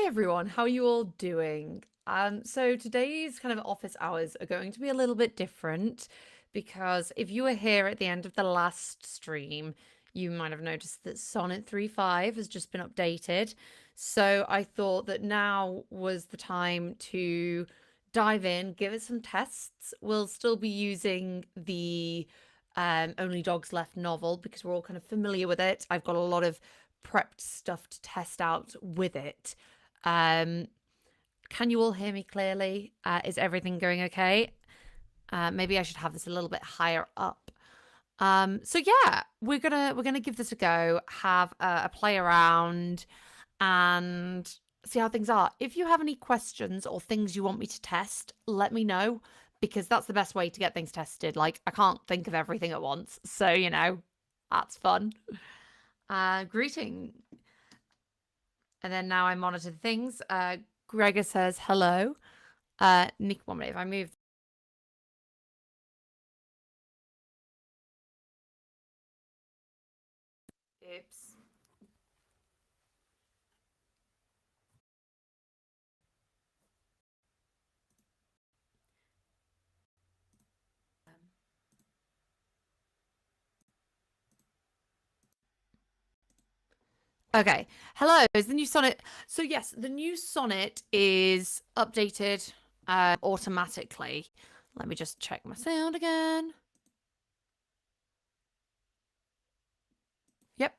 Hi everyone, how are you all doing? So today's kind of office hours are going to be a little bit different because if you were here at the end of the last stream, you might have noticed that Sonnet 3.5 has just been updated. So I thought that now was the time to dive in, give it some tests. We'll still be using the Only Dogs Left novel because we're all kind of familiar with it. I've got a lot of prepped stuff to test out with it. Can you all hear me clearly? Is everything going okay? Maybe I should have this a little bit higher up. So yeah, we're gonna give this a go, have a play around, and see how things are. If you have any questions or things you want me to test, let me know, because that's the best way to get things tested. Like, I can't think of everything at once, so that's fun. Greeting. And then now I monitor things. Gregor says hello. Nick, 1 minute, if I move. Oops. Okay. Hello, is the new sonnet. So yes, the new sonnet is updated automatically. Let me just check my sound again. Yep.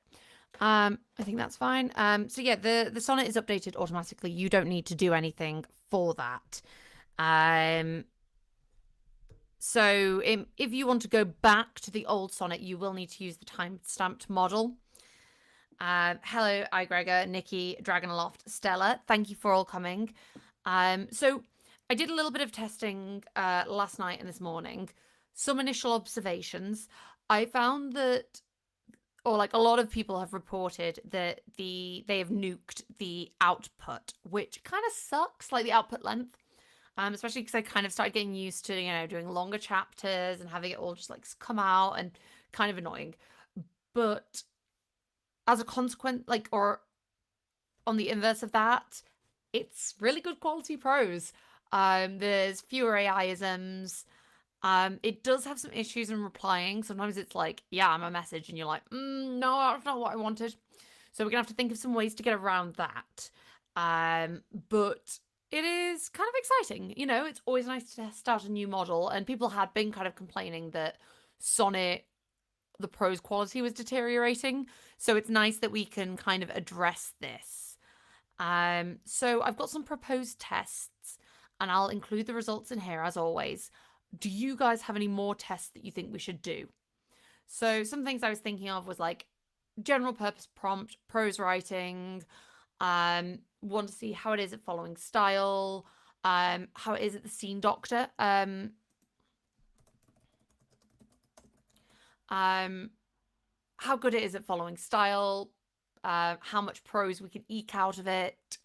I think that's fine. So yeah, the sonnet is updated automatically. You don't need to do anything for that. So if you want to go back to the old sonnet, you will need to use the time-stamped model. Hello, iGregor, Nikki, Dragonloft, Stella. Thank you for all coming. So I did a little bit of testing last night and this morning. Some initial observations. I found that, or like a lot of people have reported that they have nuked the output, which kind of sucks, like the output length. Especially because I kind of started getting used to, doing longer chapters and having it all just like come out, and kind of annoying. But as a consequence, or on the inverse of that, it's really good quality prose. There's fewer AI-isms. It does have some issues in replying. Sometimes it's like, yeah, I'm a message, and you're like, no, that's not what I wanted. So we're gonna have to think of some ways to get around that. But it is kind of exciting. It's always nice to test out a new model, and people had been kind of complaining that Sonnet, the prose quality was deteriorating. So it's nice that we can kind of address this. So I've got some proposed tests, and I'll include the results in here as always. Do you guys have any more tests that you think we should do? So some things I was thinking of was like general purpose prompt, prose writing, want to see how it is at following style, how it is at the scene doctor, how good it is at following style, how much prose we can eke out of it,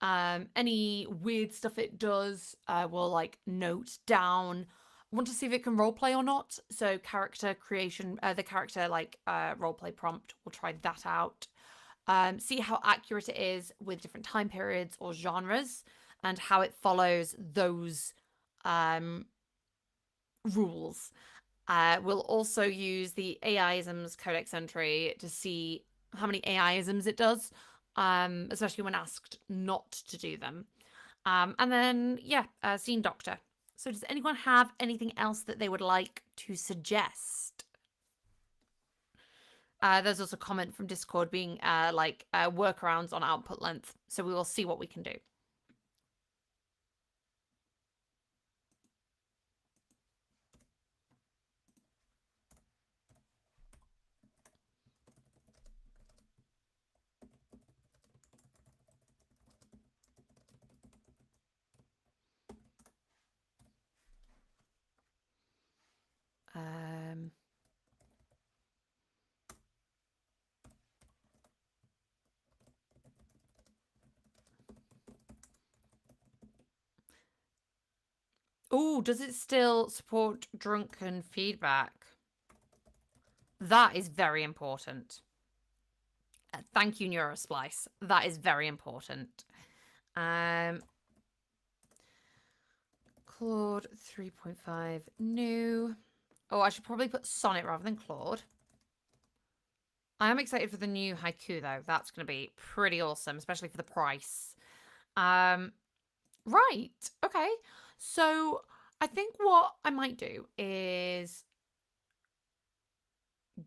any weird stuff it does, we'll like note down. Want to see if it can roleplay or not. So character creation, the character roleplay prompt, we'll try that out. See how accurate it is with different time periods or genres, and how it follows those rules. We'll also use the AI-isms codex entry to see how many AI-isms it does, especially when asked not to do them. And then, yeah, scene doctor. So does anyone have anything else that they would like to suggest? There's also a comment from Discord being workarounds on output length. So we will see what we can do. Oh, does it still support drunken feedback? That is very important. Thank you, Neurosplice. That is very important. Claude 3.5 new. Oh, I should probably put Sonnet rather than Claude. I am excited for the new haiku, though. That's going to be pretty awesome, especially for the price. Right. Okay. So I think what I might do is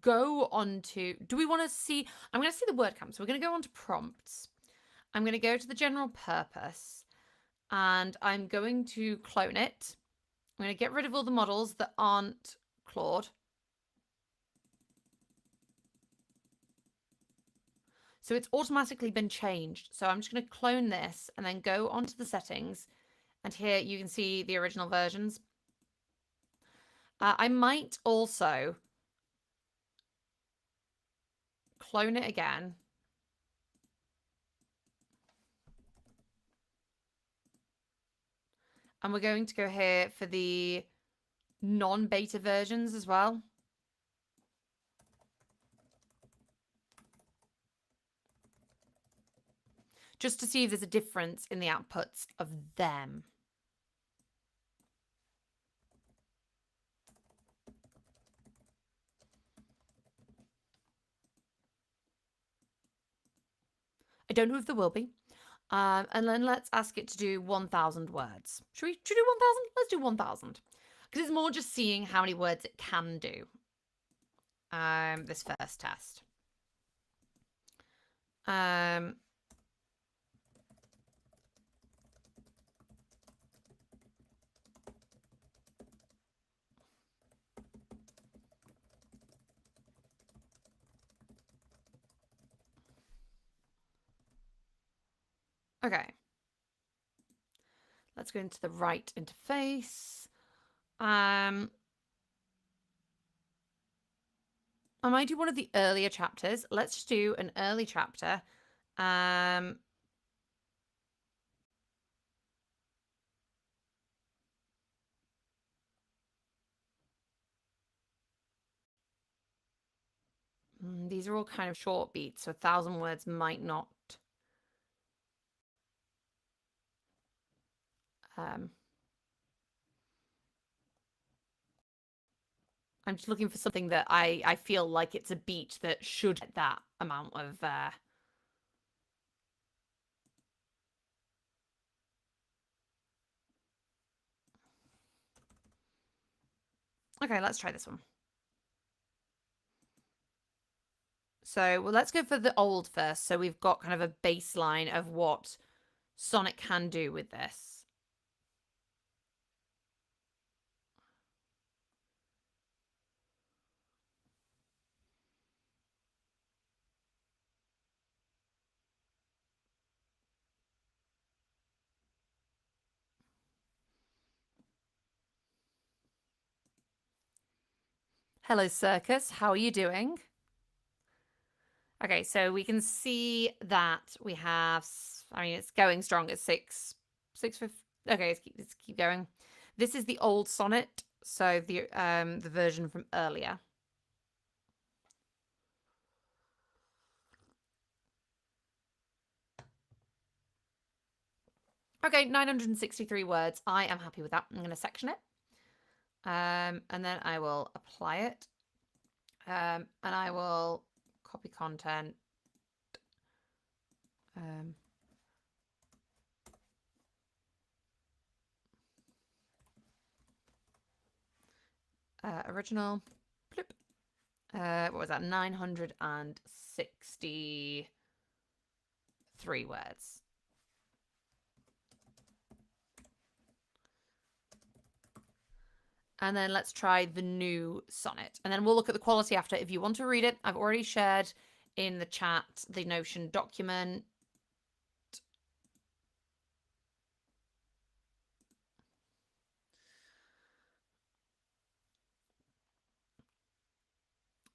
go on to... Do we want to see... I'm going to see the word count. So we're going to go on to prompts. I'm going to go to the general purpose. And I'm going to clone it. I'm going to get rid of all the models that aren't Claude. So it's automatically been changed. So I'm just going to clone this and then go onto the settings. And here you can see the original versions. I might also clone it again. And we're going to go here for the non-beta versions as well. Just to see if there's a difference in the outputs of them. I don't know if there will be. And then let's ask it to do 1,000 words. Should we do 1,000? Let's do 1,000. Because it's more just seeing how many words it can do. This first test. Okay. Let's go into the right interface. I might do one of the earlier chapters. Let's just do an early chapter. These are all kind of short beats, so 1,000 words might not. I'm just looking for something that I feel like it's a beat that should get that amount of... Okay, let's try this one. So, well, let's go for the old first. So we've got kind of a baseline of what Sonnet can do with this. Hello, Circus. How are you doing? Okay, so we can see that we have... I mean, it's going strong at 650. Okay, let's keep going. This is the old sonnet, so the version from earlier. Okay, 963 words. I am happy with that. I'm going to section it. And then I will apply it. And I will copy content. Original. Bloop. What was that? 963 words. And then let's try the new sonnet. And then we'll look at the quality after. If you want to read it, I've already shared in the chat the Notion document.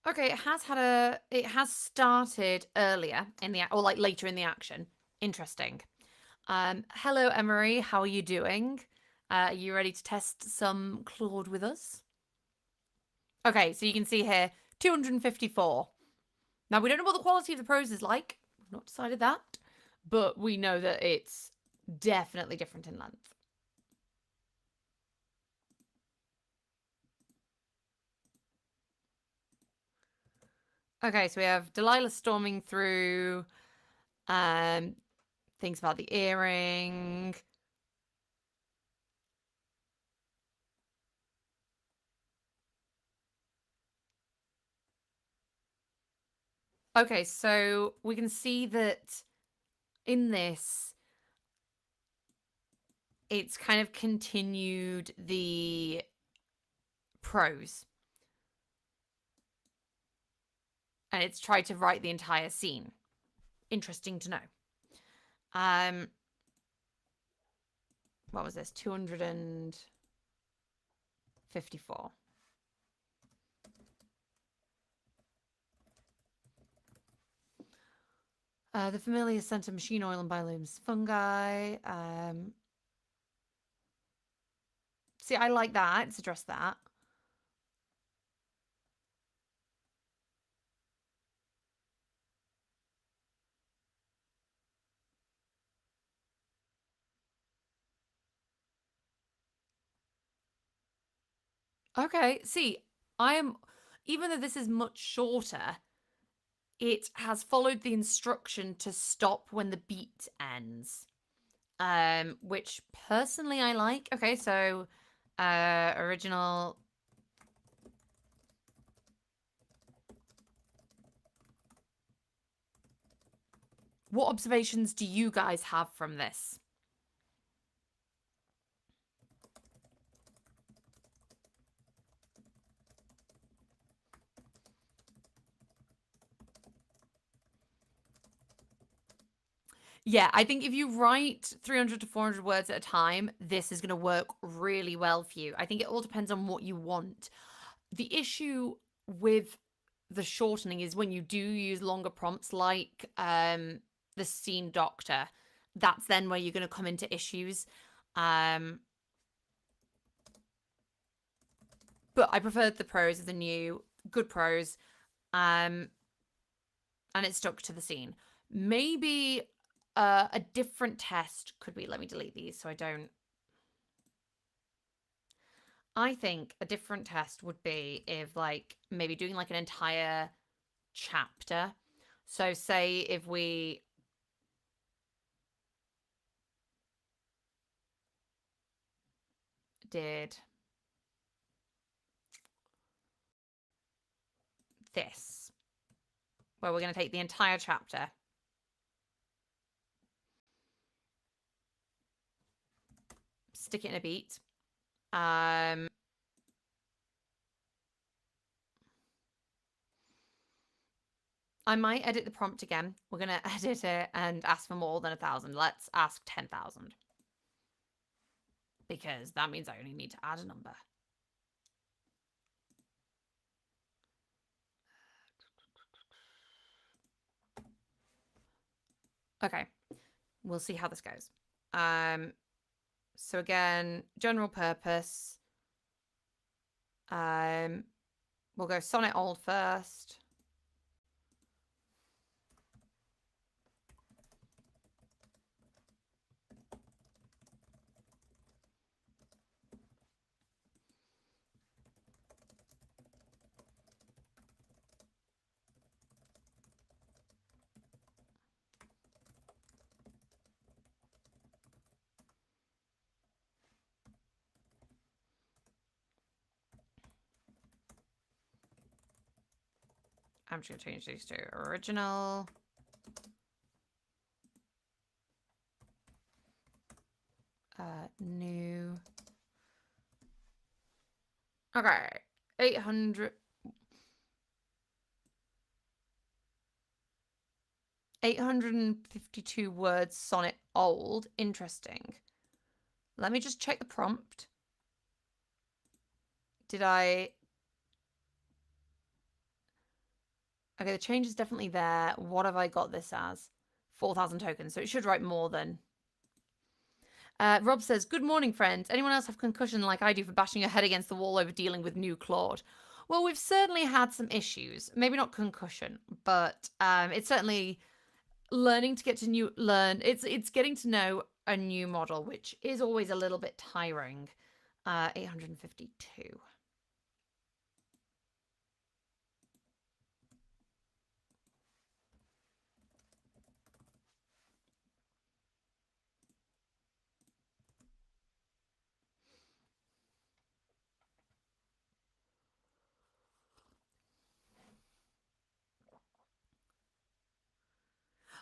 Okay, it has started earlier in the, or like later in the action. Interesting. Hello, Emery. How are you doing? Are you ready to test some Claude with us? Okay, so you can see here, 254. Now, we don't know what the quality of the prose is like. We've not decided that. But we know that it's definitely different in length. Okay, so we have Delilah storming through, things about the earring. Okay, so we can see that in this, it's kind of continued the prose. And it's tried to write the entire scene. Interesting to know. What was this? 254. The familiar scent of machine oil and bioluminescent fungi. See, I like that. Let's address that. Okay, see, even though this is much shorter, it has followed the instruction to stop when the beat ends, which personally I like. Okay, so original. What observations do you guys have from this? Yeah, I think if you write 300 to 400 words at a time, this is going to work really well for you. I think it all depends on what you want. The issue with the shortening is when you do use longer prompts like the scene doctor, that's then where you're going to come into issues. But I preferred the prose of the new, good prose. And it stuck to the scene. Maybe a different test could be, let me delete these so I don't. I think a different test would be if like maybe doing like an entire chapter. So say if we did this, where we're going to take the entire chapter, stick it in a beat. I might edit the prompt again. We're going to edit it and ask for more than 1,000. Let's ask 10,000. Because that means I only need to add a number. Okay. We'll see how this goes. So again, general purpose. We'll go Sonnet Old first. I'm just going to change these to original. New. Okay. 800. 852 words sonnet old. Interesting. Let me just check the prompt. Did I... Okay, the change is definitely there. What have I got this as? 4,000 tokens, so it should write more than. Rob says, good morning, friends. Anyone else have concussion like I do for bashing your head against the wall over dealing with new Claude? Well, we've certainly had some issues. Maybe not concussion, but it's certainly learning to get to it's getting to know a new model, which is always a little bit tiring. 852.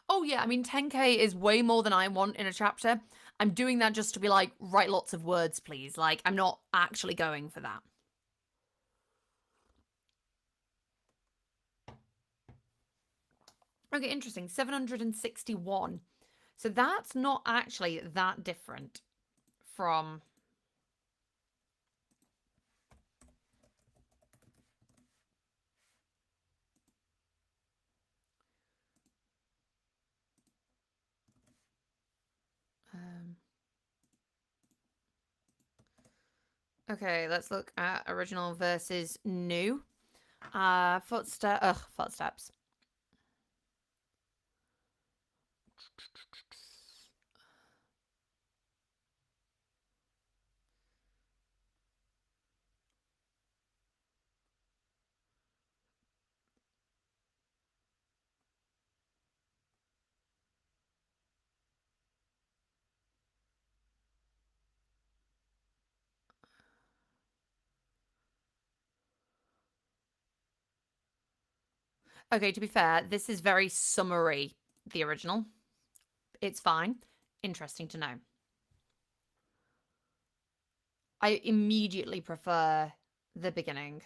Oh yeah, I mean 10K is way more than I want in a chapter. I'm doing that just to be like, write lots of words, please. Like, I'm not actually going for that. Okay, interesting. 761. So that's not actually that different from... Okay, let's look at original versus new. Footsteps. Okay, to be fair, this is very summary, the original. It's fine. Interesting to know. I immediately prefer the beginning.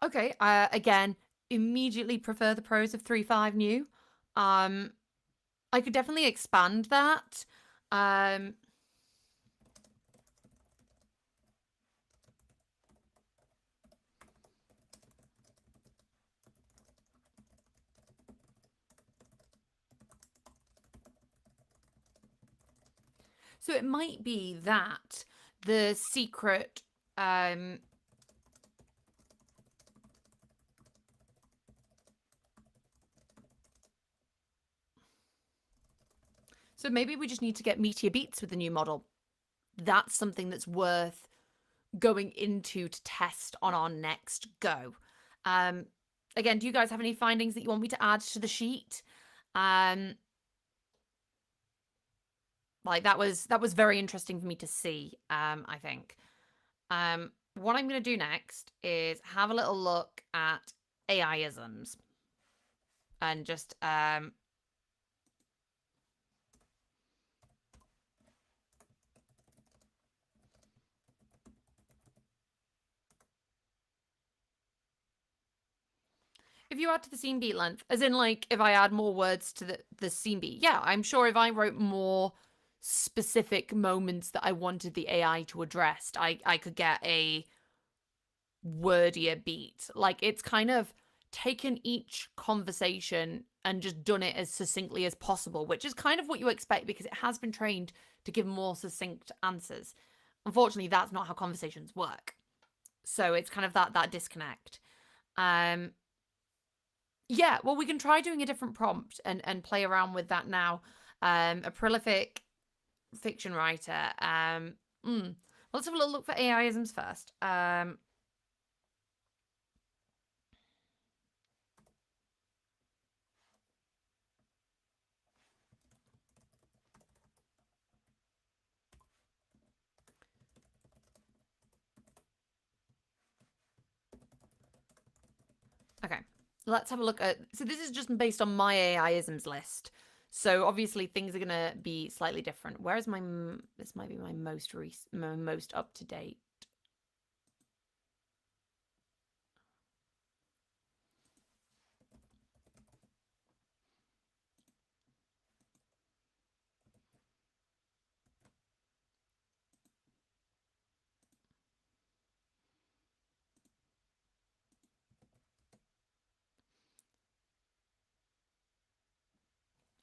Okay, again, immediately prefer the prose of 3.5 new. I could definitely expand that. So it might be that the secret so maybe we just need to get meteor beats with the new model. That's something that's worth going into to test on our next go. Again, do you guys have any findings that you want me to add to the sheet? Like that was very interesting for me to see, I think. What I'm going to do next is have a little look at AI-isms and just if you add to the scene beat length, as in like if I add more words to the scene beat, yeah, I'm sure if I wrote more specific moments that I wanted the AI to address, I could get a wordier beat. Like it's kind of taken each conversation and just done it as succinctly as possible, which is kind of what you expect because it has been trained to give more succinct answers. Unfortunately, that's not how conversations work. So it's kind of that disconnect. Yeah, well, we can try doing a different prompt and play around with that now. A prolific fiction writer. Let's have a little look for AI-isms first. Okay, let's have a look at... So this is just based on my AI-isms list. So obviously things are going to be slightly different. Where is my... This might be my most up-to-date.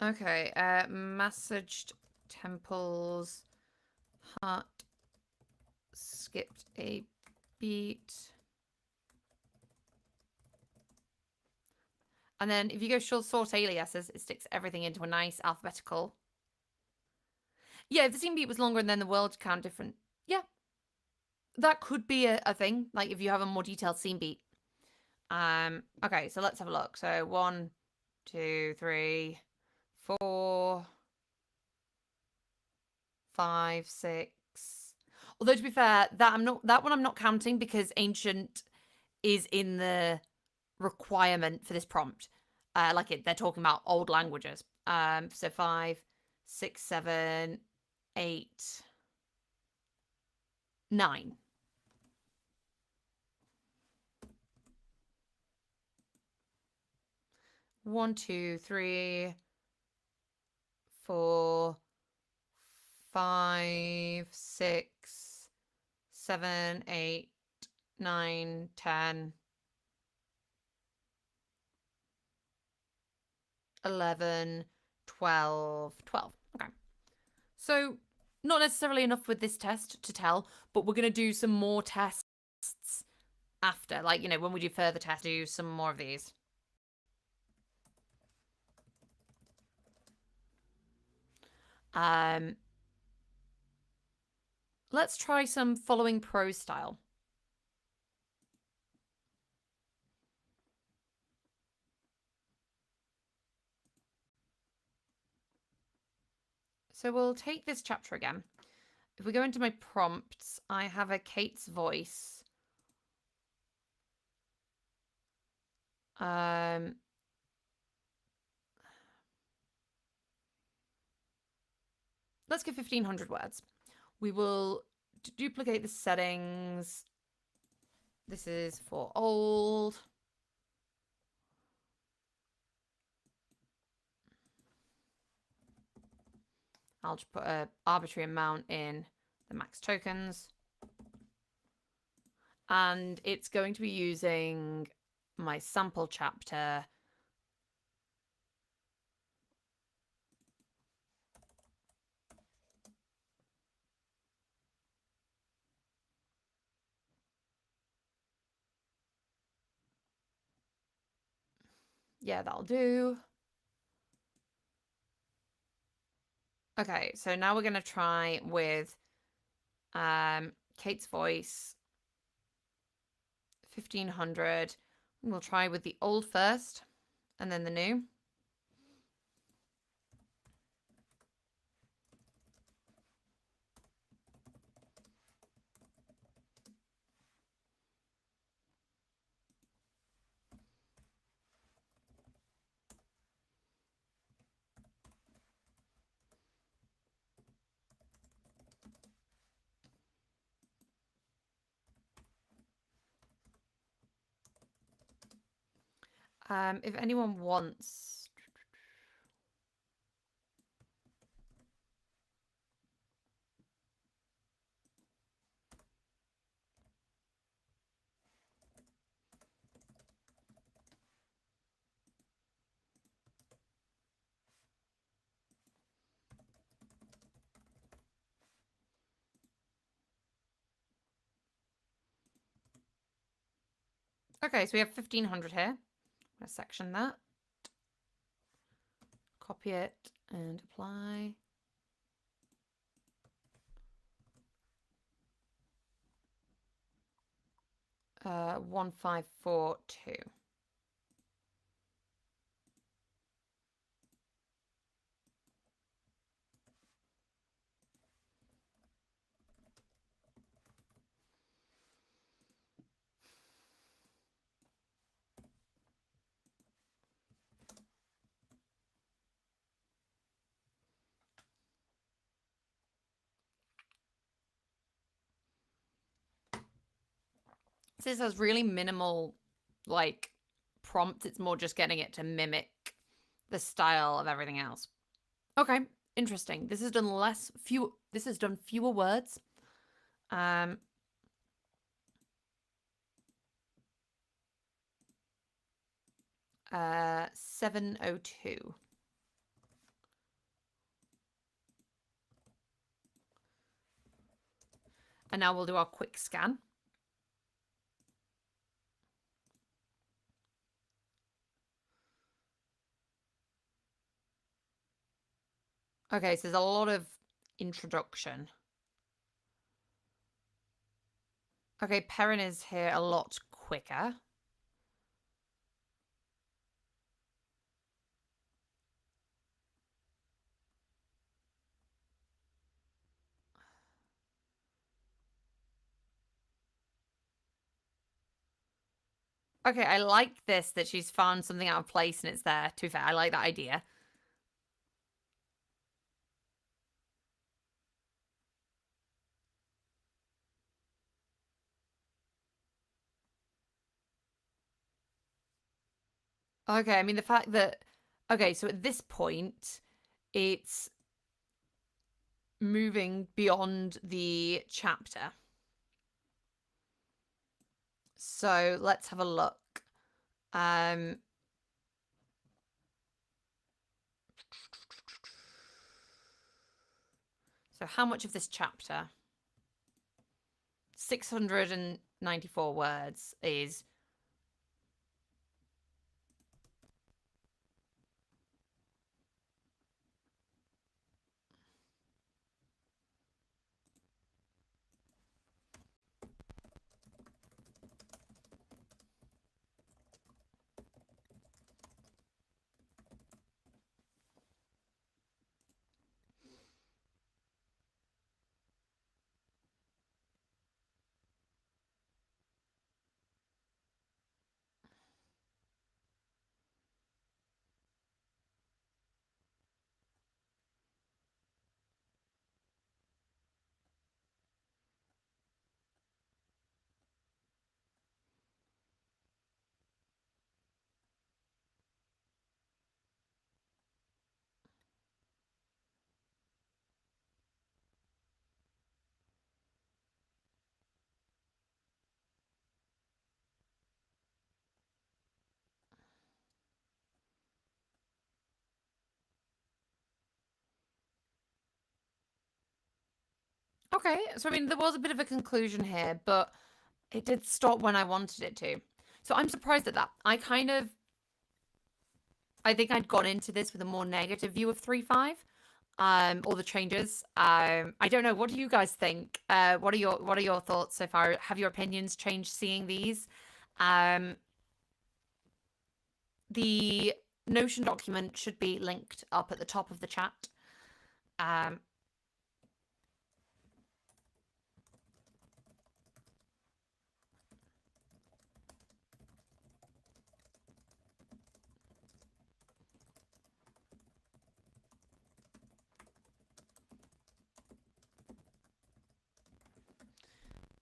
Okay, massaged temples, heart skipped a beat. And then if you go short sort aliases, it sticks everything into a nice alphabetical. Yeah, if the scene beat was longer and then the world count different. Yeah. That could be a thing, like if you have a more detailed scene beat. Okay, so let's have a look. So 1, 2, 3, 4, 5, 6. Although to be fair, that one I'm not counting because ancient is in the requirement for this prompt. They're talking about old languages. So 5, 6, 7, 8, 9. One, two, three, 4, 5, 6, 7, 8, 9, 10, 11, 12, 12. Okay. So not necessarily enough with this test to tell, but we're going to do some more tests after. Like, when we do further tests, do some more of these. Let's try some following prose style. So we'll take this chapter again. If we go into my prompts, I have a Kate's voice. Let's get 1,500 words. We will duplicate the settings. This is for old. I'll just put an arbitrary amount in the max tokens. And it's going to be using my sample chapter. Yeah, that'll do. Okay, so now we're going to try with Kate's voice, 1,500. We'll try with the old first and then the new. If anyone wants... Okay, so we have 1,500 here. I'm going to section that. Copy it and apply. Uh, 1542. This has really minimal, like, prompts. It's more just getting it to mimic the style of everything else. Okay, interesting. This has done this has done fewer words. 702. And now we'll do our quick scan. Okay, so there's a lot of introduction. Okay, Perrin is here a lot quicker. Okay, I like this, that she's found something out of place and it's there. To be fair, I like that idea. Okay, I mean, the fact that... Okay, so at this point, it's moving beyond the chapter. So let's have a look. So how much of this chapter? 694 words is... Okay, so I mean, there was a bit of a conclusion here, but it did stop when I wanted it to. So I'm surprised at that. I think I'd gone into this with a more negative view of 3.5, all the changes. I don't know. What do you guys think? What are your thoughts so far? Have your opinions changed seeing these? The Notion document should be linked up at the top of the chat.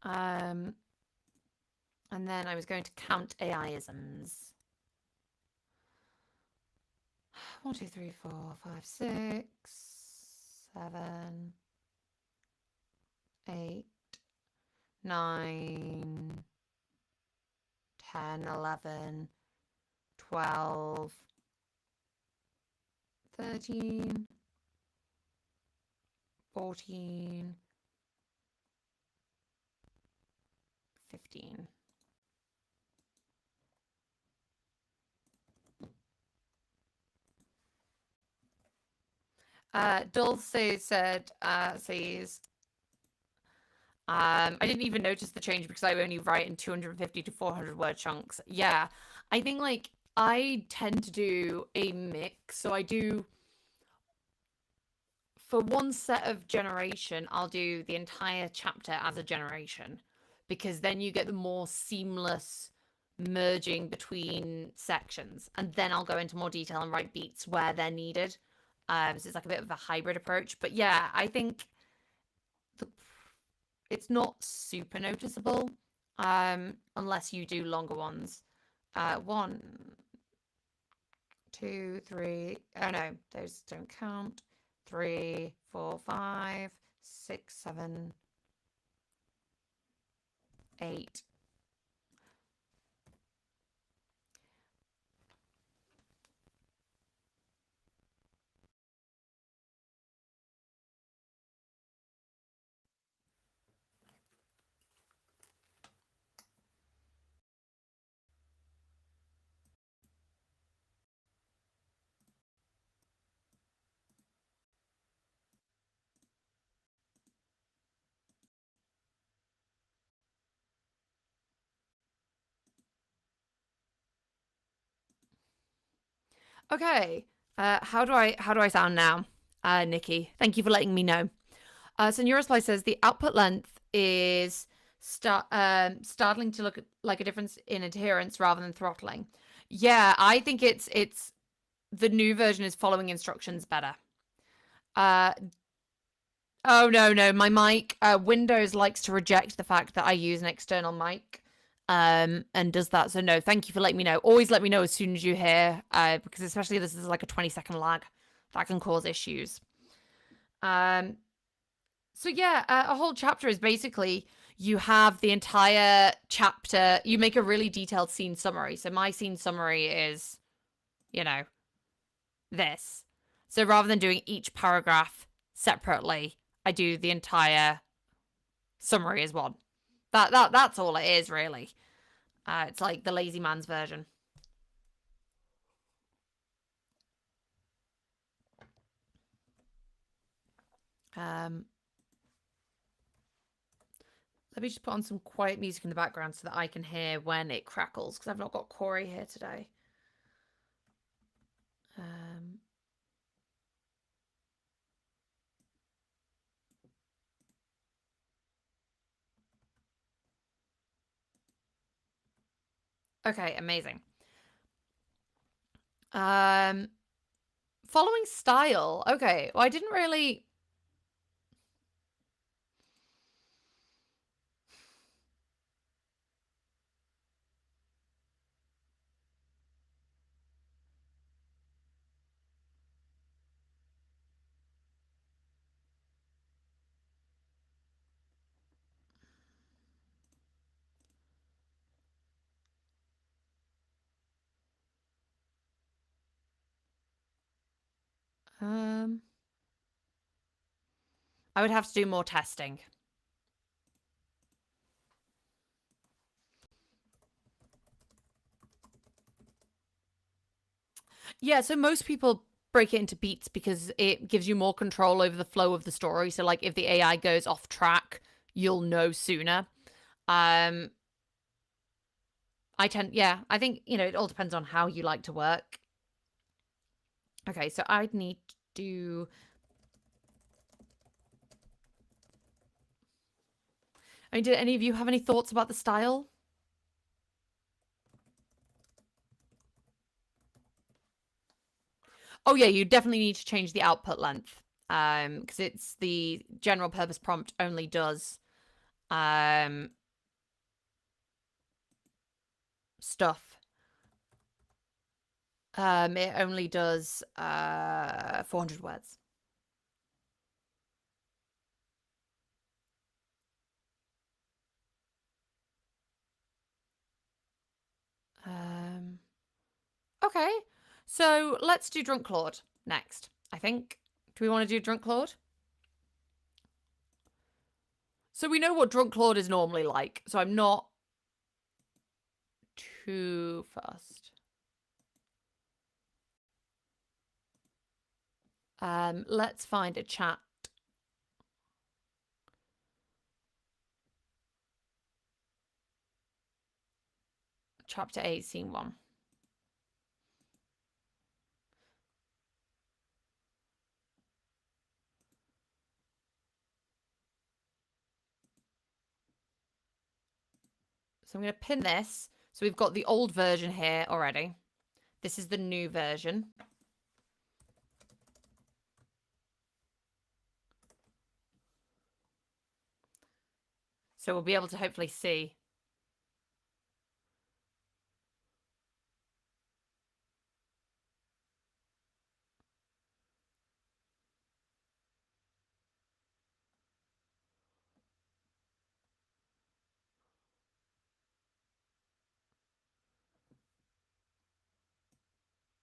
And then I was going to count AI-isms. 1, 2, 3, 4, 5, 6, 7, 8, 9, 10, 11, 12, 13, 14, 15. Dulce says, I didn't even notice the change because I only write in 250 to 400 word chunks. Yeah, I think like I tend to do a mix. So I do, for one set of generation, I'll do the entire chapter as a generation, because then you get the more seamless merging between sections. And then I'll go into more detail and write beats where they're needed. So it's like a bit of a hybrid approach. But yeah, I think it's not super noticeable unless you do longer ones. 1, 2, 3. Oh no, those don't count. 3, 4, 5, 6, 7, 8. Okay. How do I sound now, Nikki? Thank you for letting me know. So Neurosply says the output length is startling to look like a difference in adherence rather than throttling. Yeah, I think it's the new version is following instructions better. Oh no, my mic. Windows likes to reject the fact that I use an external mic, and does that. So no, thank you for letting me know. Always let me know as soon as you hear, because especially this is like a 20-second lag, that can cause issues. So yeah, a whole chapter is basically you have the entire chapter. You make a really detailed scene summary. So my scene summary is, you know, this. So rather than doing each paragraph separately, I do the entire summary as one. That's all it is really. It's like the lazy man's version. Um, Let me just put on some quiet music in the background so that I can hear when it crackles, because I've not got Corey here today. Okay, amazing. Following style. Okay, well, I didn't really. I would have to do more testing. Yeah, so most people break it into beats because it gives you more control over the flow of the story. So like if the AI goes off track, you'll know sooner. I I think, it all depends on how you like to work. Okay, so I'd need to do. I mean, did any of you have any thoughts about the style? Oh yeah, you definitely need to change the output length. Because it's the general purpose prompt only does stuff. It only does 400 words. Okay, so let's do Drunk Claude next, I think. Do we want to do Drunk Claude? So we know what Drunk Claude is normally like, so I'm not too fussed. Let's find a chat. Chapter 8, Scene 1. So I'm going to pin this. So we've got the old version here already. This is the new version. So we'll be able to hopefully see.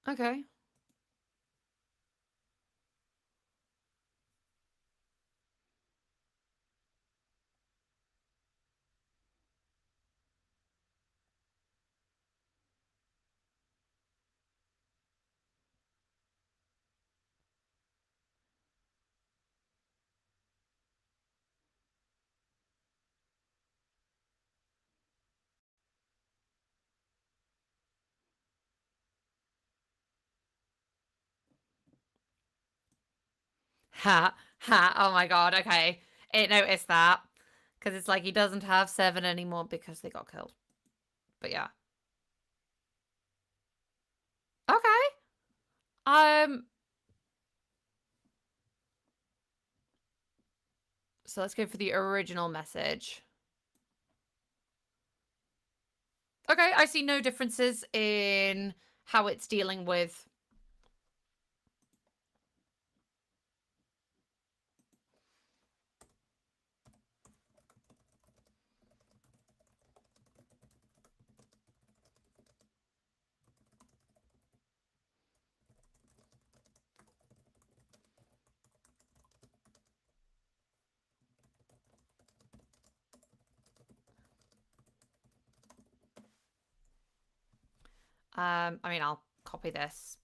Okay. Ha, ha. Oh my god, okay. It noticed that. Because it's like he doesn't have 7 anymore because they got killed. But yeah. Okay. So let's go for the original message. Okay, I see no differences in how it's dealing with. I mean, I'll copy this.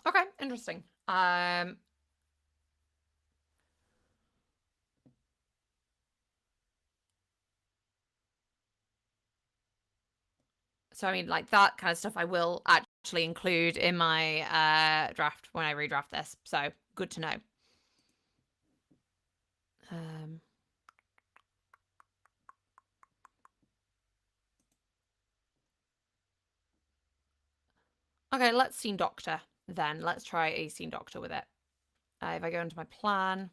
Okay, interesting. So I mean, like that kind of stuff I will actually include in my draft when I redraft this. So good to know. Okay, let's scene doctor then. Let's try a scene doctor with it. If I go into my plan.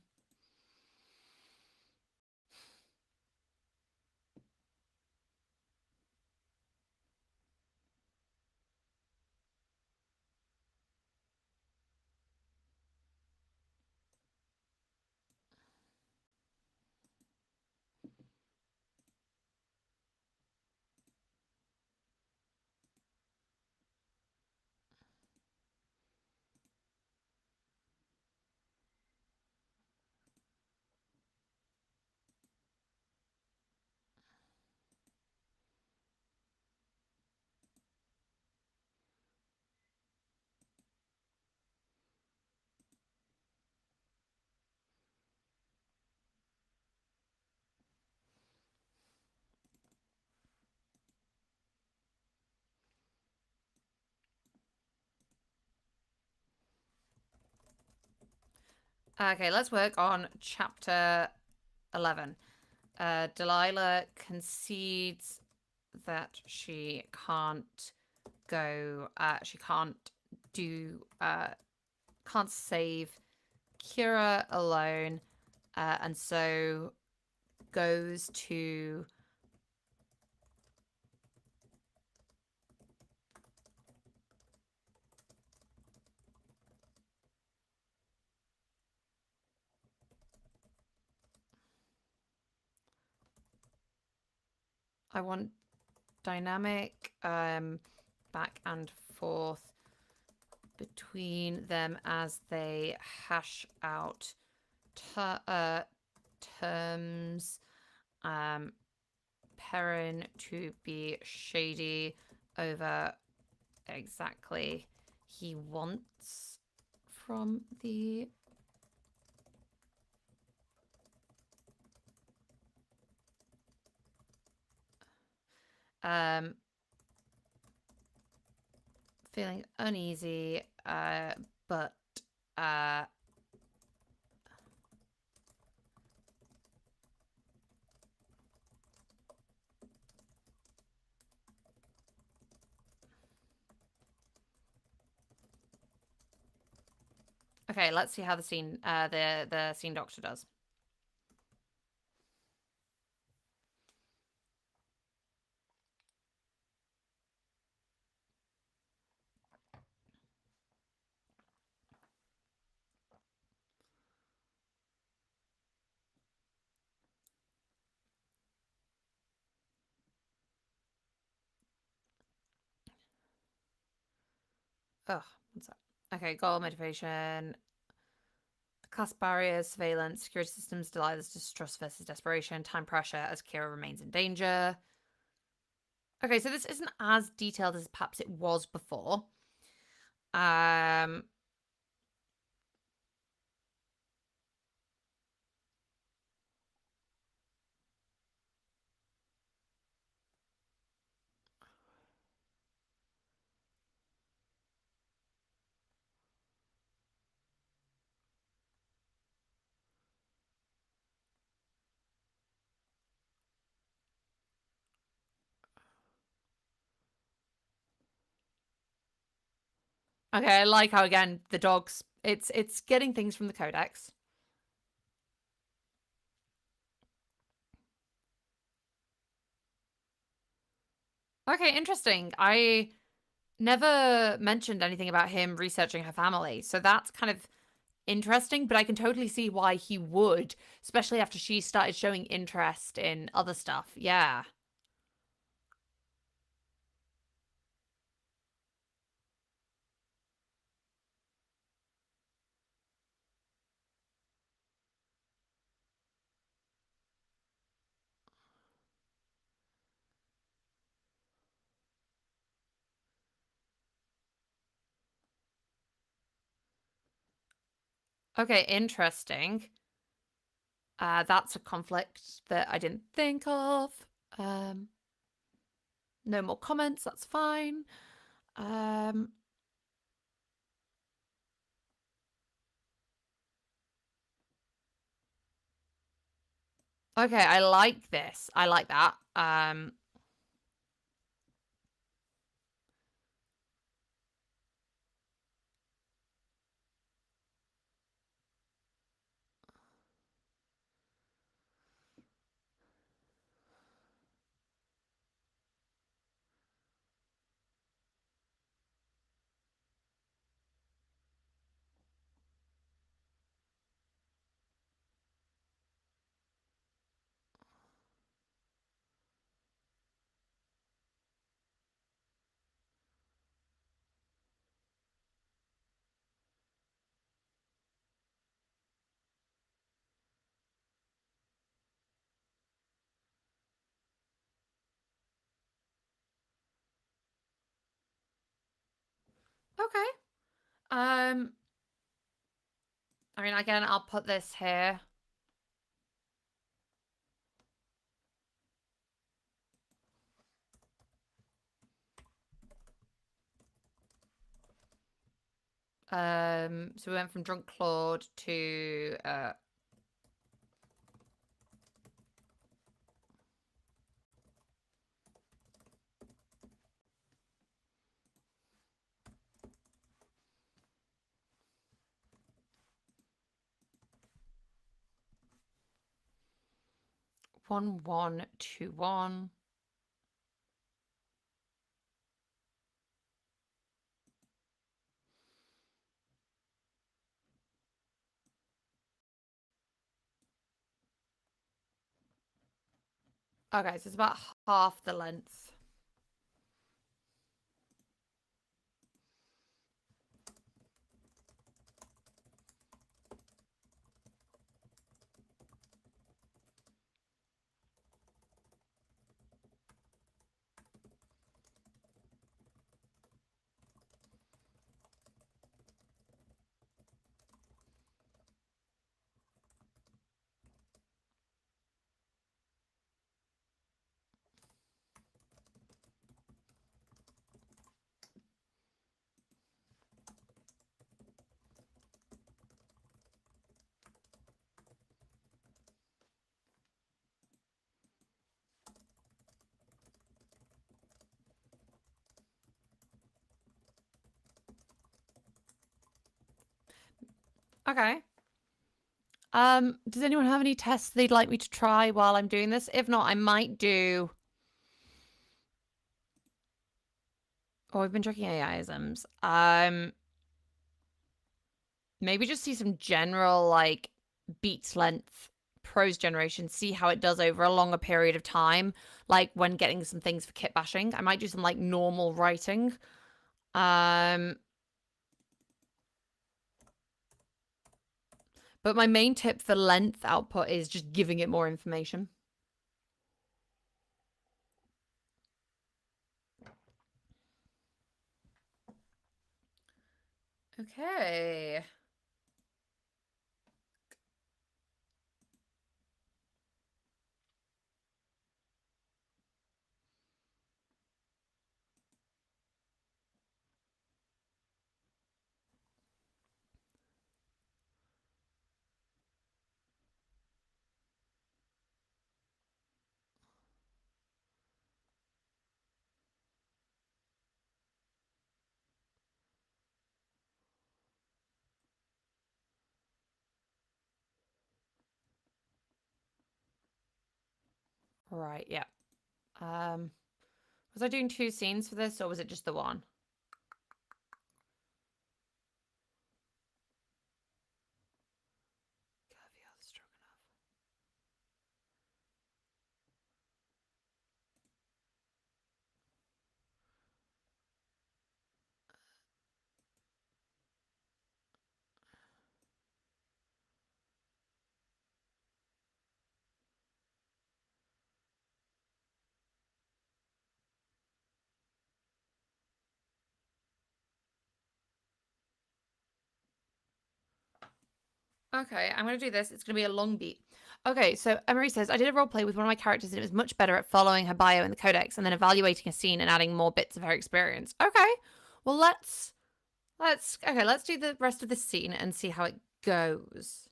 Okay, let's work on chapter 11. Delilah concedes that she can't go, she can't do, can't save Kira alone, and so goes to I want dynamic back and forth between them as they hash out terms. Perrin to be shady over exactly he wants from the feeling uneasy, but okay, let's see how the scene the scene doctor does. Oh, what's that? Okay, goal, motivation, class barriers, surveillance, security systems, Delilah's distrust versus desperation, time pressure as Kira remains in danger. Okay, so this isn't as detailed as perhaps it was before. Um, okay, I like how again the dogs. It's getting things from the codex. Okay, interesting. I never mentioned anything about him researching her family, so that's kind of interesting, but I can totally see why he would, especially after she started showing interest in other stuff. Yeah. Okay, interesting. That's a conflict that I didn't think of. Um, no more comments, that's fine. Um, okay, I like this. I like that. Okay. Um, I mean, again, I'll put this here. So we went from drunk Claude to 1121. Okay, so it's about half the length. Okay. Does anyone have any tests they'd like me to try while I'm doing this? If not, I might do. Oh, we've been checking AI-isms. Maybe just see some general like beats length prose generation, see how it does over a longer period of time. Like when getting some things for kit bashing, I might do some like normal writing. But my main tip for length output is just giving it more information. Okay. Right, yeah. Was I doing 2 scenes for this, or was it just the one? Caveat strong enough. Okay, I'm going to do this. It's going to be a long beat. Okay, so Emery says, I did a role play with one of my characters and it was much better at following her bio in the codex and then evaluating a scene and adding more bits of her experience. Okay, well, let's do the rest of this scene and see how it goes.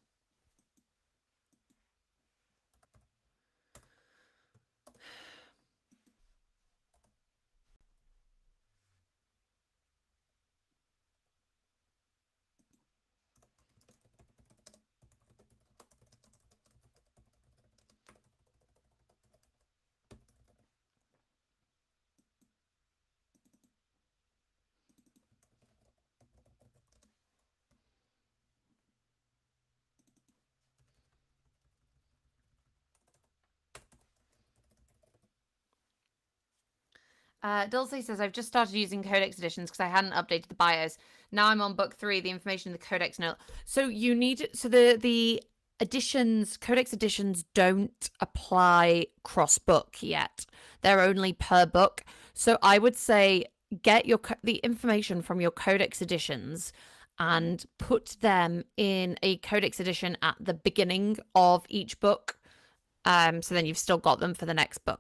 Dulce says, I've just started using codex editions because I hadn't updated the bios. Now I'm on book 3, the information in the codex note. So you need, so the editions, codex editions don't apply cross book yet. They're only per book. So I would say get the information from your codex editions and put them in a codex edition at the beginning of each book. So then you've still got them for the next book.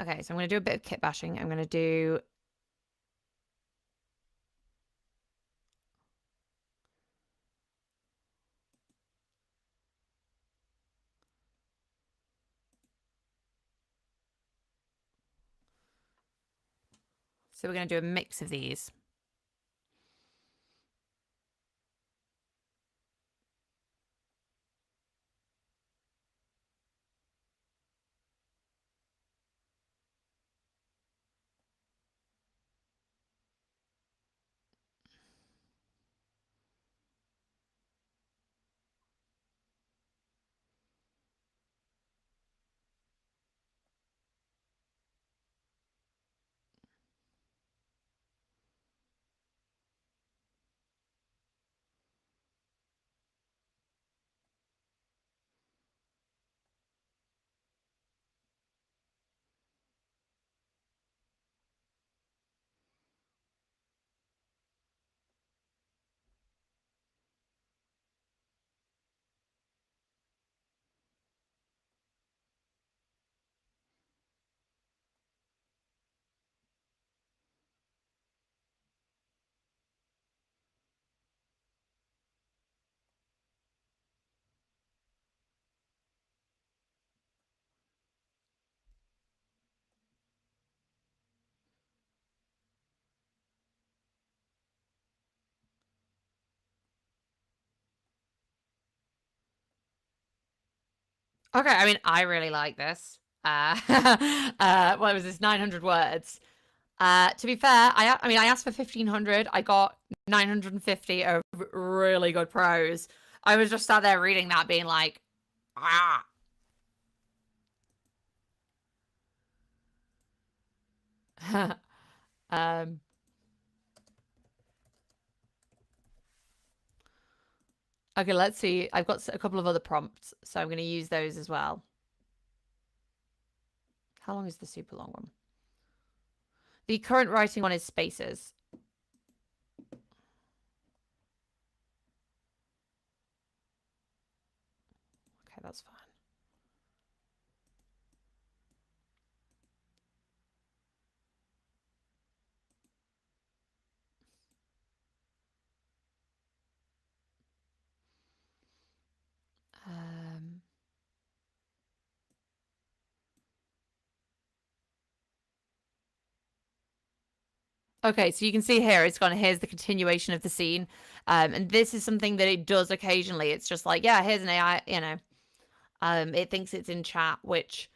Okay, so I'm going to do a bit of kit bashing. I'm going to do... So we're going to do a mix of these. Okay, I mean, I really like this. What was this? 900 words. To be fair, I mean, I asked for 1,500. I got 950 of really good prose. I was just sat there reading that, being like, ah. um, Okay, let's see. I've got a couple of other prompts, so I'm going to use those as well. How long is the super long one? The current writing one is spaces. Okay, that's fine. Okay, so you can see here, it's gone, here's the continuation of the scene. And this is something that it does occasionally. It's just like, yeah, here's an AI, you know. It thinks it's in chat, which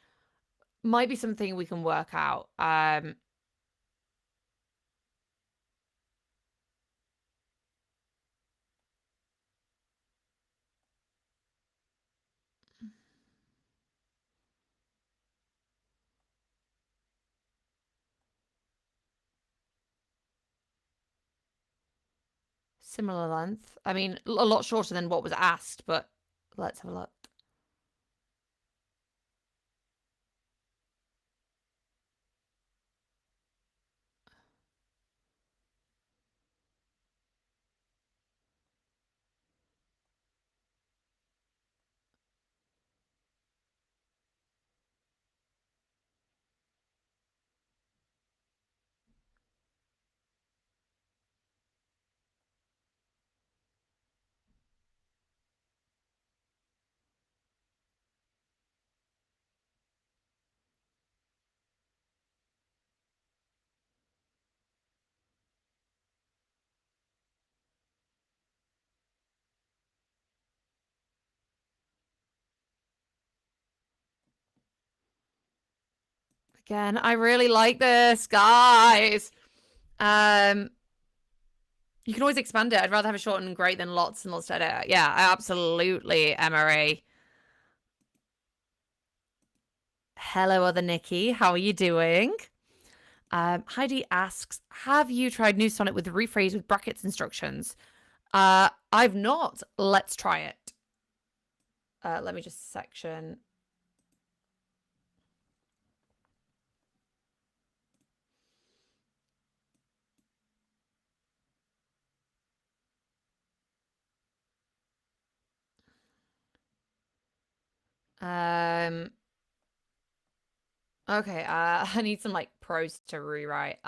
might be something we can work out. Similar length. I mean, a lot shorter than what was asked, but let's have a look. Again, I really like this, guys. You can always expand it. I'd rather have a short and great than lots and lots to edit. Yeah, absolutely, MRA. Hello, other Nikki. How are you doing? Heidi asks, have you tried new Sonnet with rephrase with brackets instructions? I've not. Let's try it. Let me just section. Okay, I need some like prose to rewrite.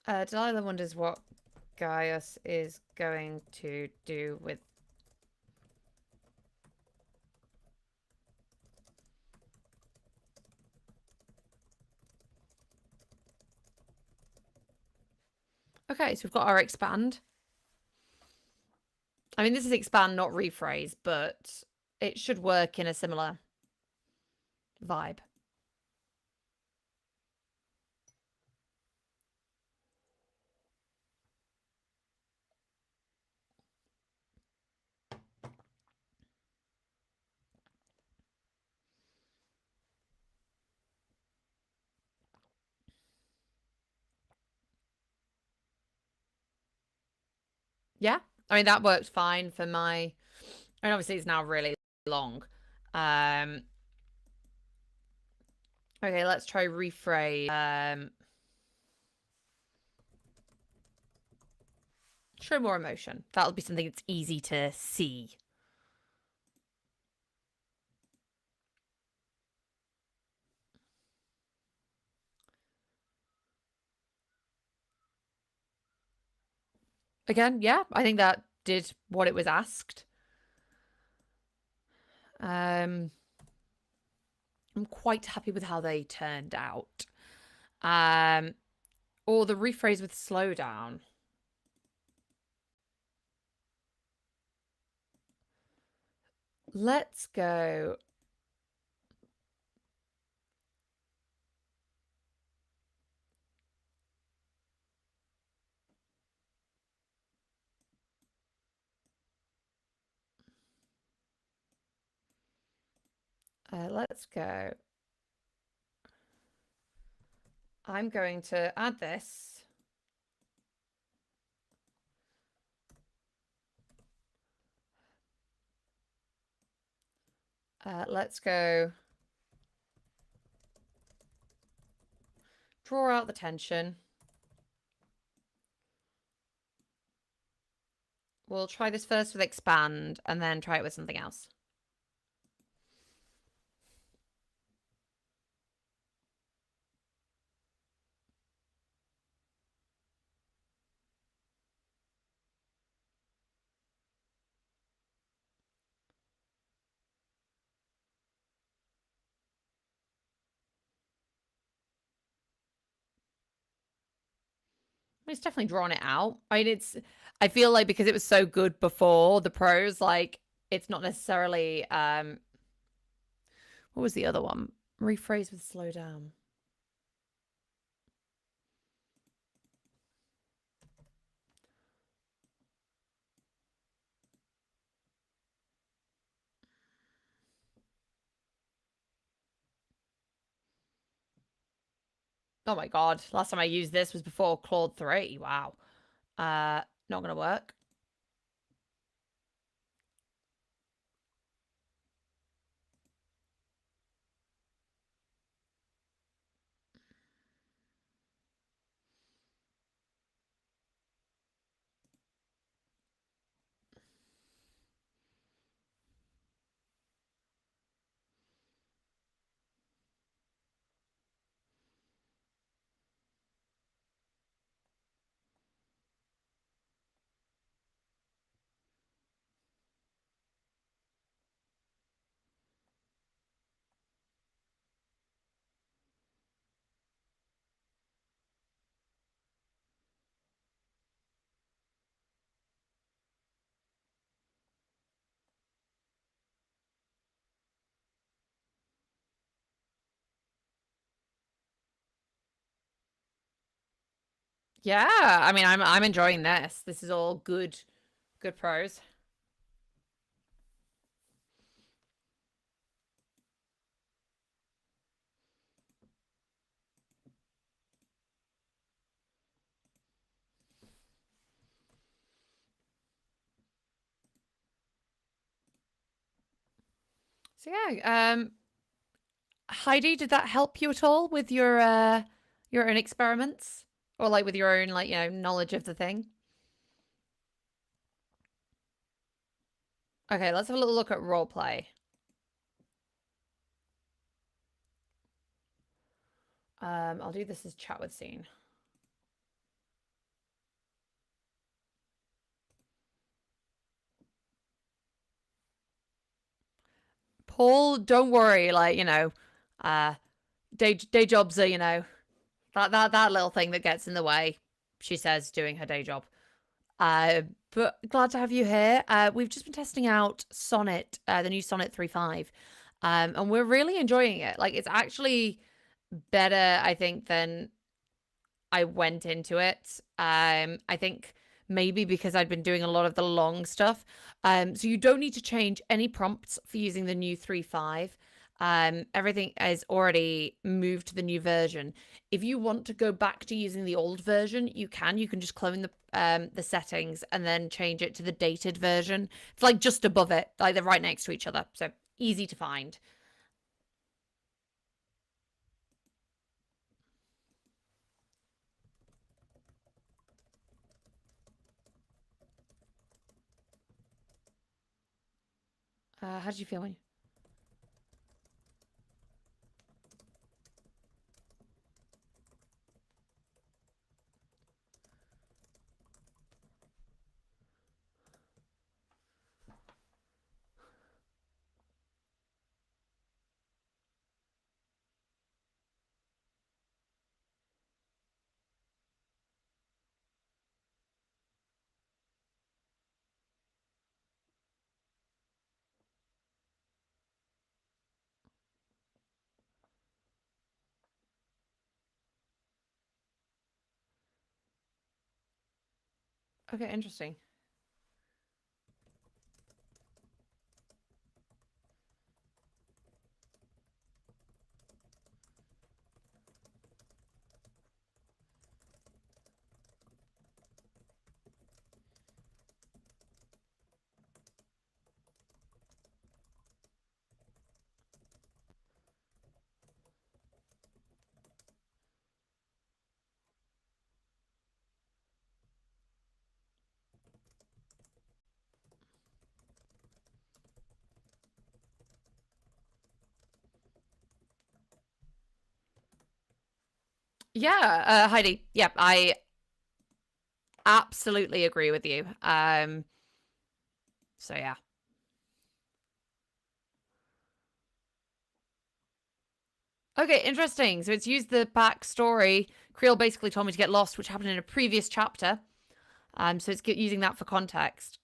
Delilah wonders what Gaius is going to do with. Okay, so we've got our expand. I mean, this is expand, not rephrase, but it should work in a similar vibe. Yeah, I mean, that worked fine for my. I mean, obviously, it's now really long. Okay, let's try rephrase. Show more emotion. That'll be something that's easy to see. Again, yeah, I think that did what it was asked. I'm quite happy with how they turned out. Or the rephrase with slowdown. Let's go. Let's go. I'm going to add this. Let's go. Draw out the tension. We'll try this first with expand and then try it with something else. It's definitely drawn it out. I mean, I feel like because it was so good before the prose, like it's not necessarily what was the other one? Rephrase with slow down. Oh my god. Last time I used this was before Claude 3. Wow. Not gonna work. Yeah, I mean, I'm enjoying this. This is all good prose. So yeah, Heidi, did that help you at all with your own experiments, or like with your own knowledge of the thing? Okay, let's have a little look at roleplay. I'll do this as chat with scene. Paul, don't worry. Like day jobs are that little thing that gets in the way. She says, doing her day job. But glad to have you here. We've just been testing out Sonnet, the new Sonnet 3.5, and we're really enjoying it. Like, it's actually better, I think, than I went into it. I think maybe because I'd been doing a lot of the long stuff. So you don't need to change any prompts for using the new 3.5. Everything is already moved to the new version. If you want to go back to using the old version, you can. You can just clone the settings and then change it to the dated version. It's like just above it, like they're right next to each other. So easy to find. How did you feel when you... Okay, interesting. Yeah, Heidi. Yep, I absolutely agree with you. So yeah. Okay, interesting. So it's used the backstory. Creel basically told me to get lost, which happened in a previous chapter. So it's using that for context.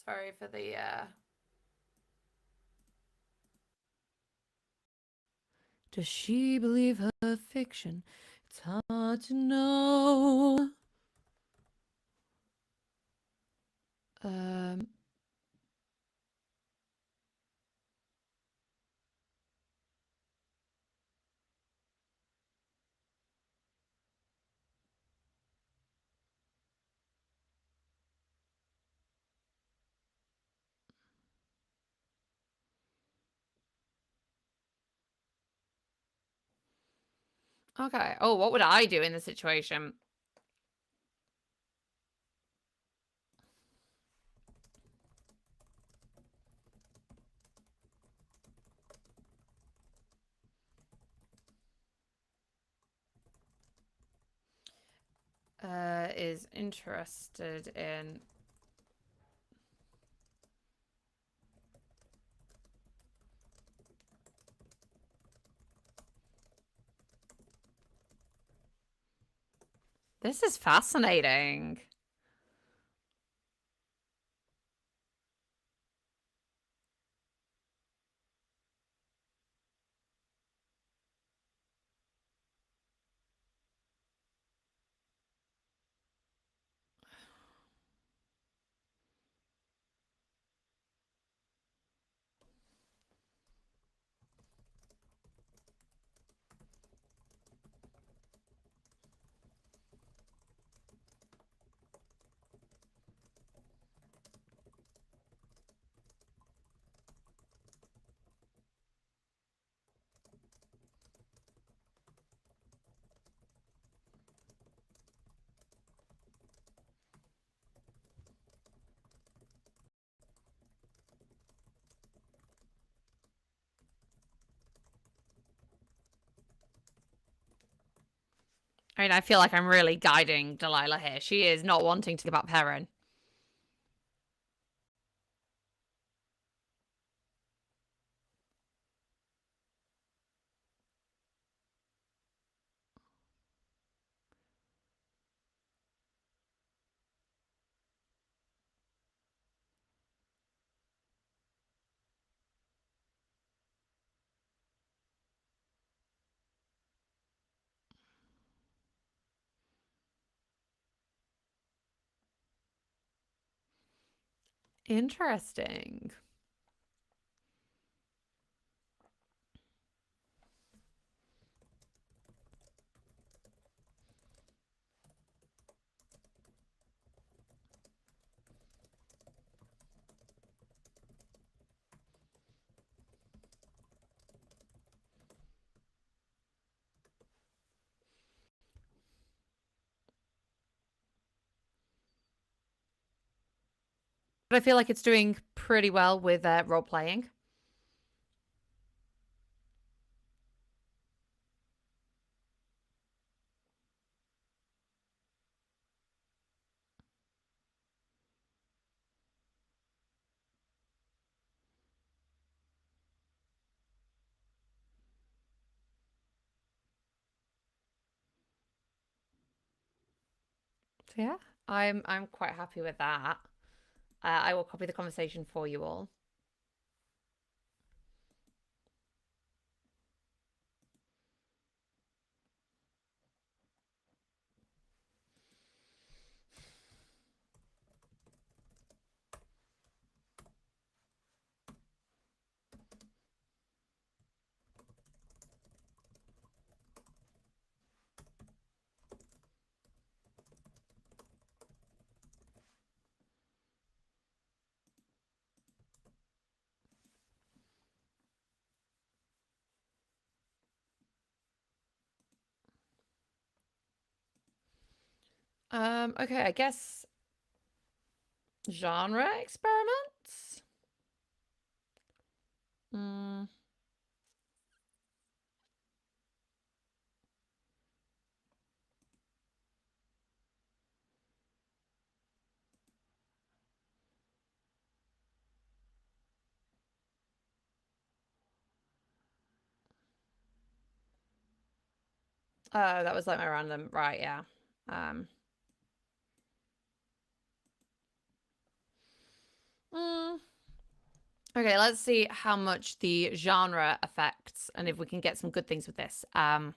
Sorry for the Does she believe her fiction? It's hard to know. Um Okay. Oh, what would I do in this situation? Is interested in This is fascinating. I mean, I feel like I'm really guiding Delilah here. She is not wanting to give up Perrin. Interesting. But I feel like it's doing pretty well with role playing. So yeah, I'm quite happy with that. I will copy the conversation for you all. Okay, I guess genre experiments. Mm. Oh, that was like my random. Right, yeah. Um. mm. Okay, let's see how much the genre affects and if we can get some good things with this. Um,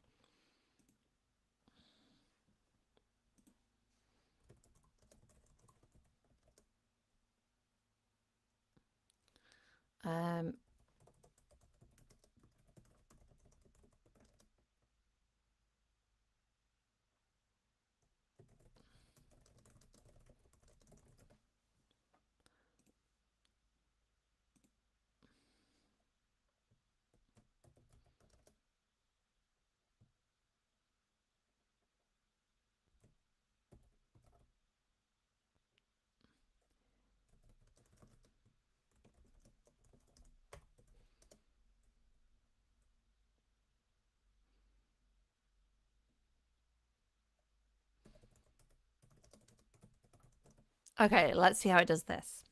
okay, let's see how it does this.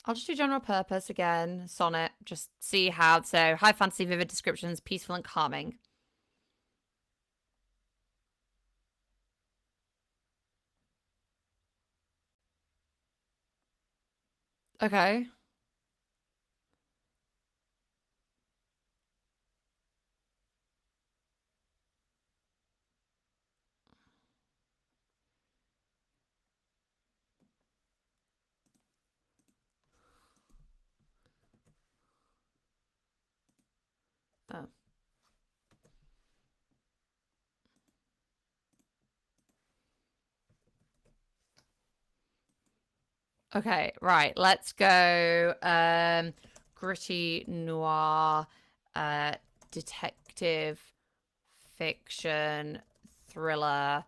I'll just do general purpose again, sonnet, just see how. So, high fantasy, vivid descriptions, peaceful and calming. Okay. Oh. Okay, right. Let's go gritty noir, uh detective fiction, thriller,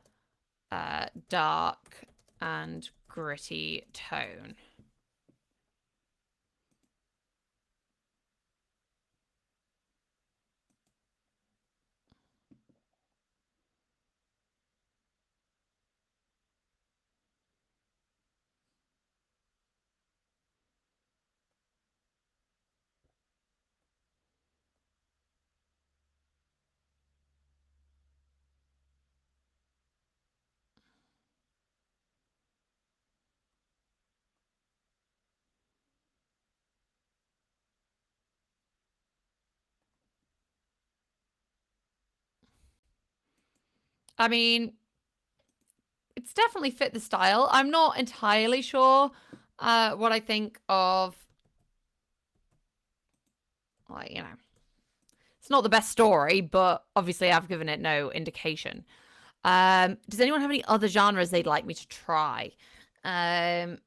dark and gritty tone. I mean, it's definitely fit the style. I'm not entirely sure what I think of, like, it's not the best story, but obviously I've given it no indication. Does anyone have any other genres they'd like me to try? Um,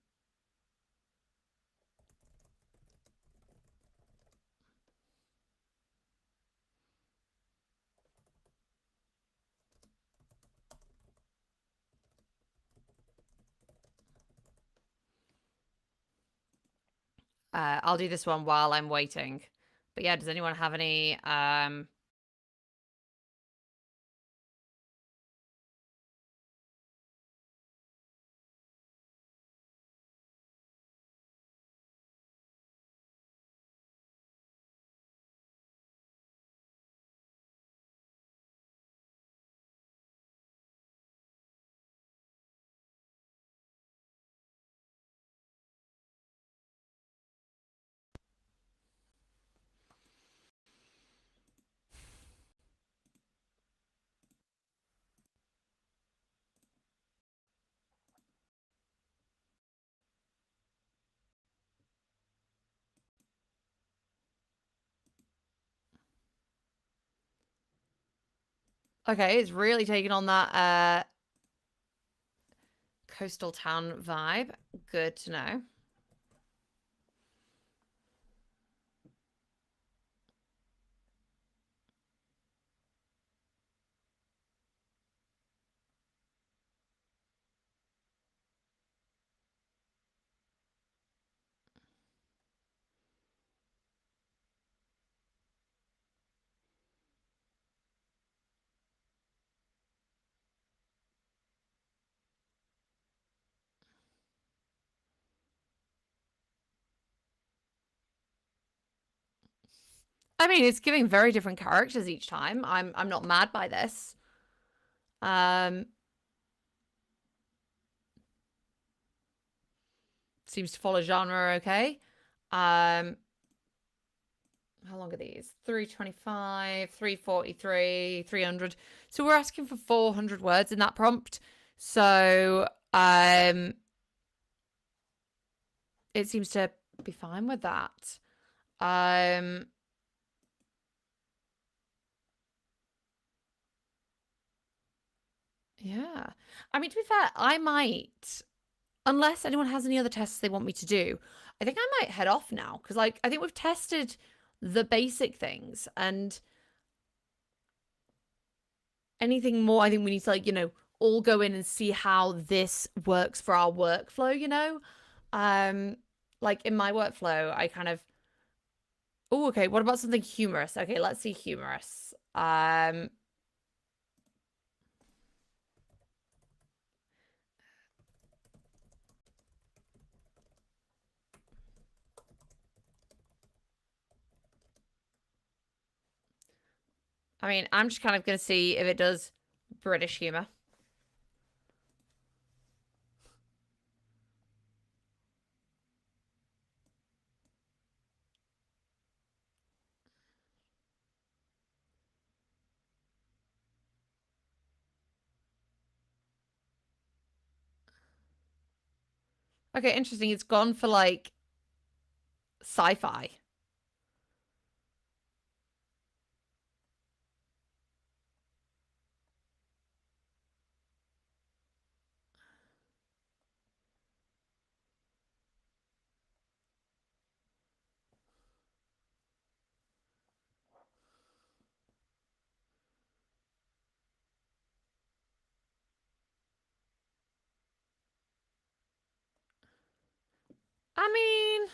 I'll do this one while I'm waiting. But yeah, does anyone have any Okay, it's really taking on that coastal town vibe. Good to know. I mean, it's giving very different characters each time. I'm not mad by this. Seems to follow genre okay. How long are these? 325, 343, 300. So we're asking for 400 words in that prompt. So it seems to be fine with that. Yeah. I mean, to be fair, I might, unless anyone has any other tests they want me to do, I think I might head off now. Because, like, I think we've tested the basic things. And anything more, I think we need to, like, you know, all go in and see how this works for our workflow, you know? Like, in my workflow, I kind of... Oh, okay, what about something humorous? Okay, let's see humorous. I mean, I'm just kind of going to see if it does British humor. Okay, interesting. It's gone for, like, sci-fi. I mean...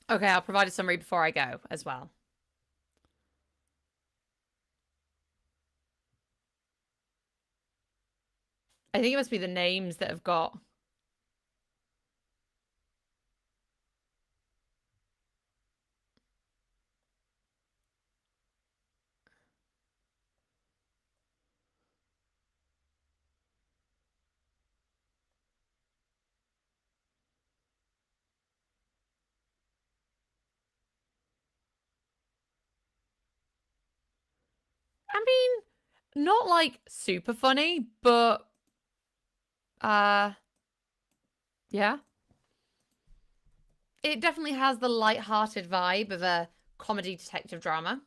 Okay, I'll provide a summary before I go as well. I think it must be the names that have got... I mean, not, like, super funny, but... Yeah. It definitely has the light-hearted vibe of a comedy detective drama.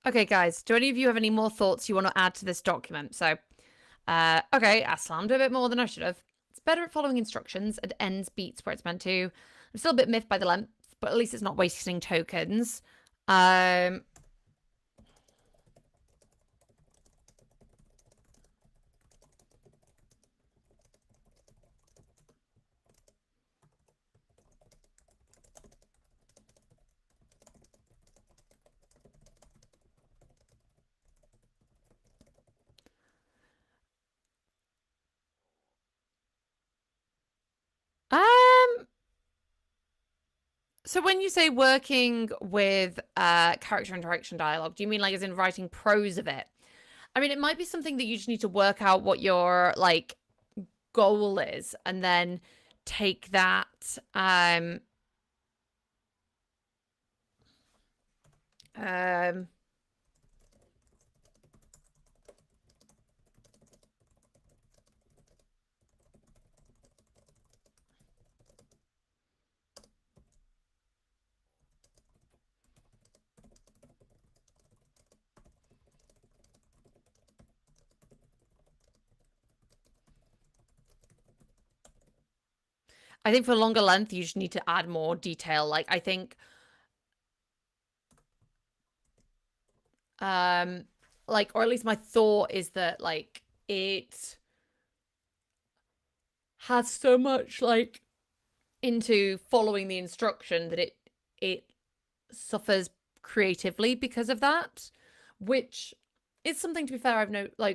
Okay, guys, do any of you have any more thoughts you want to add to this document? So, okay, I slammed a bit more than I should have. It's better at following instructions and ends beats where it's meant to. I'm still a bit miffed by the length, but at least it's not wasting tokens. So when you say working with character interaction dialogue, do you mean like as in writing prose of it? I mean, it might be something that you just need to work out what your like goal is and then take that um I think for longer length you just need to add more detail. Like I think like, or at least my thought is that like it has so much like into following the instruction that it suffers creatively because of that, which is something, to be fair,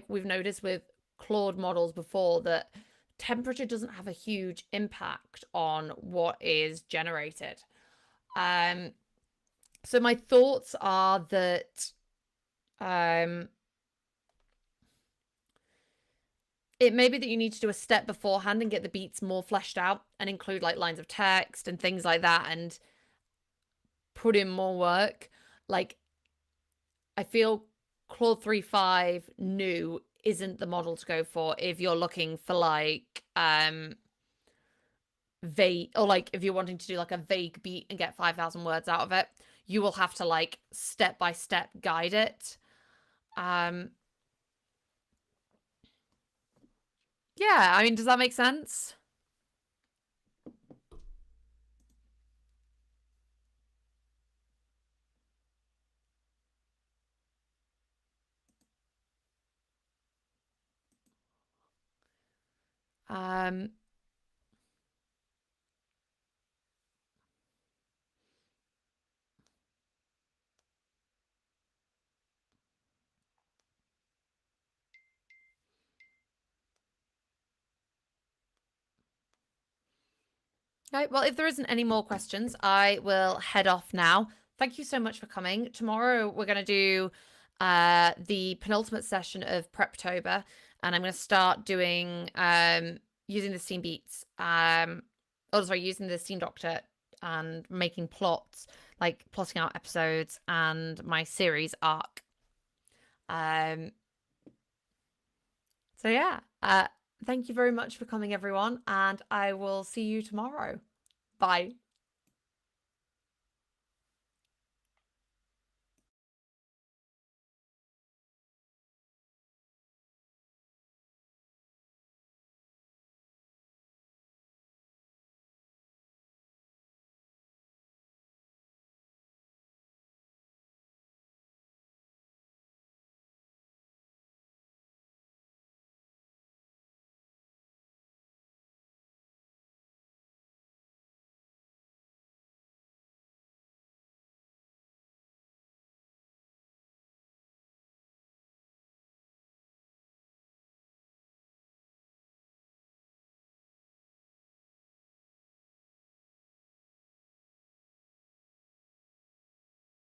we've noticed with Claude models before, that temperature doesn't have a huge impact on what is generated. So my thoughts are that it may be that you need to do a step beforehand and get the beats more fleshed out and include like lines of text and things like that and put in more work. Like, I feel Claude 3.5 new isn't the model to go for if you're looking for like vague, or like if you're wanting to do like a vague beat and get 5,000 words out of it. You will have to like step by step guide it. Yeah, I mean, does that make sense? Um, Okay, well, if there isn't any more questions, I will head off now. Thank you so much for coming. Tomorrow we're going to do the penultimate session of Preptober, and I'm going to start doing using the scene beats. Using the scene doctor and making plots, like plotting out episodes and my series arc. So yeah, thank you very much for coming, everyone, and I will see you tomorrow. Bye.